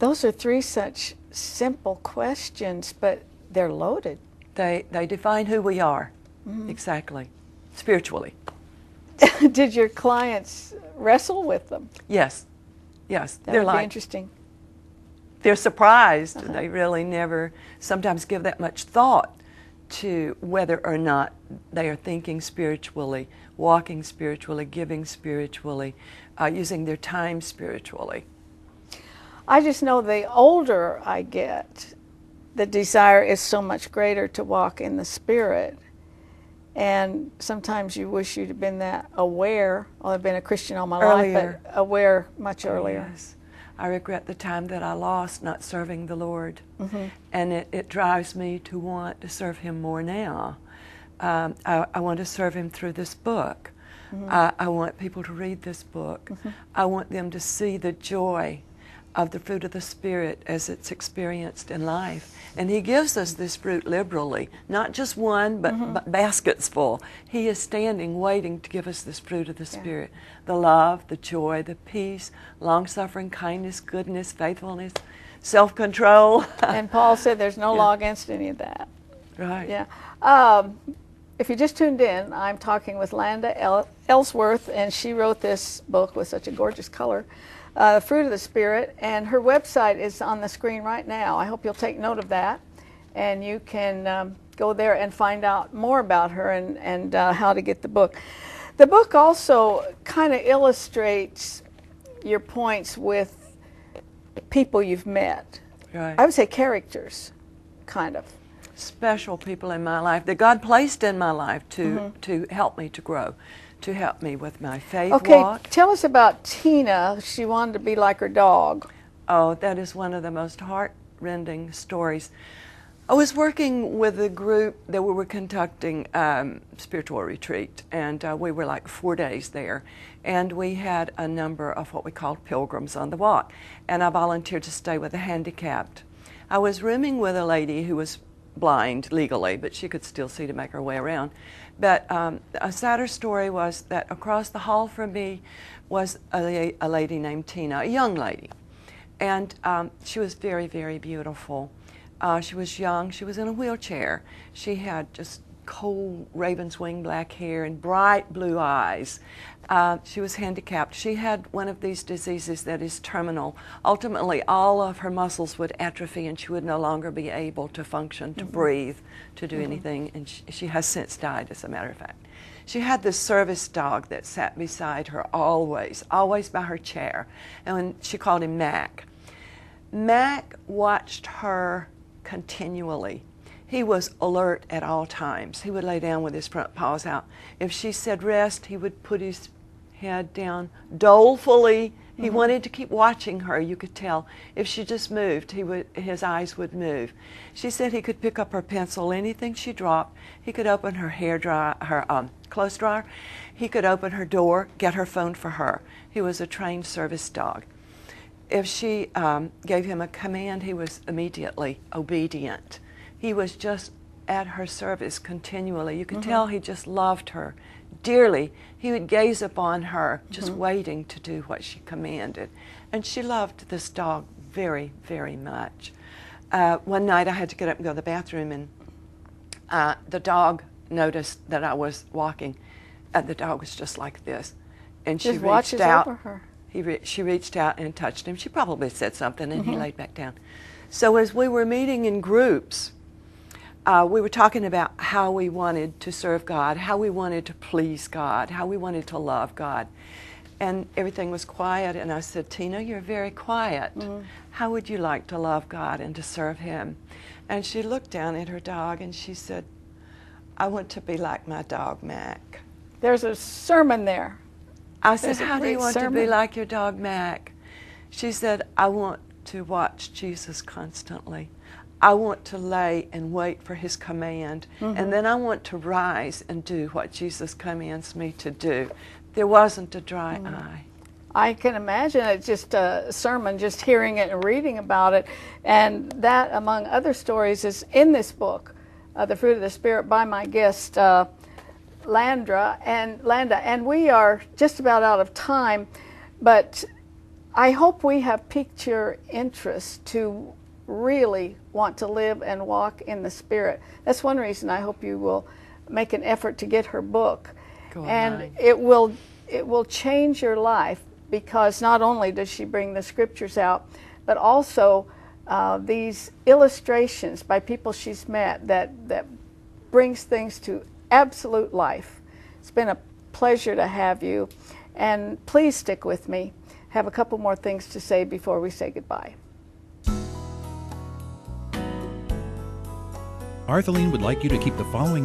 Those are three such simple questions, but they're loaded. They define who we are, exactly, spiritually. Did your clients wrestle with them? Yes, yes. That would be interesting. They're surprised. They really never sometimes give that much thought to whether or not they are thinking spiritually, walking spiritually, giving spiritually, using their time spiritually. I just know the older I get, the desire is so much greater to walk in the Spirit. And sometimes you wish you'd have been that aware. Well, I've been a Christian all my life, but aware much earlier. Yes. I regret the time that I lost not serving the Lord. And it drives me to want to serve Him more now. I want to serve Him through this book. I want people to read this book. I want them to see the joy of the fruit of the Spirit as it's experienced in life. And He gives us this fruit liberally, not just one, but baskets full. He is standing, waiting to give us this fruit of the Spirit. The love, the joy, the peace, long-suffering, kindness, goodness, faithfulness, self-control. And Paul said there's no law against any of that. Right. Yeah. If you just tuned in, I'm talking with Landa Ellsworth, and she wrote this book with such a gorgeous color, Fruit of the Spirit, and her website is on the screen right now. I hope you'll take note of that, and you can go there and find out more about her and how to get the book. The book also kind of illustrates your points with people you've met. Right. I would say characters, kind of. Special people in my life that God placed in my life to help me to grow, to help me with my faith walk. Okay, tell us about Tina. She wanted to be like her dog. Oh, that is one of the most heart-rending stories. I was working with a group that we were conducting spiritual retreat, and we were like 4 days there. And we had a number of what we called pilgrims on the walk, and I volunteered to stay with the handicapped. I was rooming with a lady who was blind legally, but she could still see to make her way around. But a sadder story was that across the hall from me was a lady named Tina, a young lady. And she was very, very beautiful. She was young. She was in a wheelchair. She had just cold raven's wing black hair and bright blue eyes. She was handicapped. She had one of these diseases that is terminal. Ultimately, all of her muscles would atrophy and she would no longer be able to function, to breathe, to do anything. And she has since died, as a matter of fact. She had this service dog that sat beside her always by her chair. And she called him Mac. Mac watched her continually. He was alert at all times. He would lay down with his front paws out. If she said rest, he would put his head down dolefully. He wanted to keep watching her, you could tell. If she just moved, his eyes would move. She said he could pick up her pencil, anything she dropped. He could open her her clothes dryer. He could open her door, get her phone for her. He was a trained service dog. If she gave him a command, he was immediately obedient. He was just at her service continually. You could tell he just loved her dearly. He would gaze upon her, just waiting to do what she commanded. And she loved this dog very, very much. One night I had to get up and go to the bathroom, and the dog noticed that I was walking. The dog was just like this. And she reached out. Over her. She reached out and touched him. She probably said something, and he laid back down. So as we were meeting in groups, we were talking about how we wanted to serve God, how we wanted to please God, how we wanted to love God. And everything was quiet, and I said, Tina, you're very quiet. How would you like to love God and to serve Him? And she looked down at her dog, and she said, I want to be like my dog, Mac. There's a sermon there. I said, how do you want to be like your dog, Mac? She said, I want to watch Jesus constantly. I want to lay and wait for His command, and then I want to rise and do what Jesus commands me to do. There wasn't a dry eye. I can imagine it, just a sermon, just hearing it and reading about it. And that, among other stories, is in this book, The Fruit of the Spirit, by my guest, Landa. And we are just about out of time, but I hope we have piqued your interest to really want to live and walk in the Spirit. That's one reason I hope you will make an effort to get her book. Go and online. it will change your life, because not only does she bring the scriptures out, but also these illustrations by people she's met that brings things to absolute life. It's been a pleasure to have you, and please stick with me. Have a couple more things to say before we say goodbye. Artheline would like you to keep the following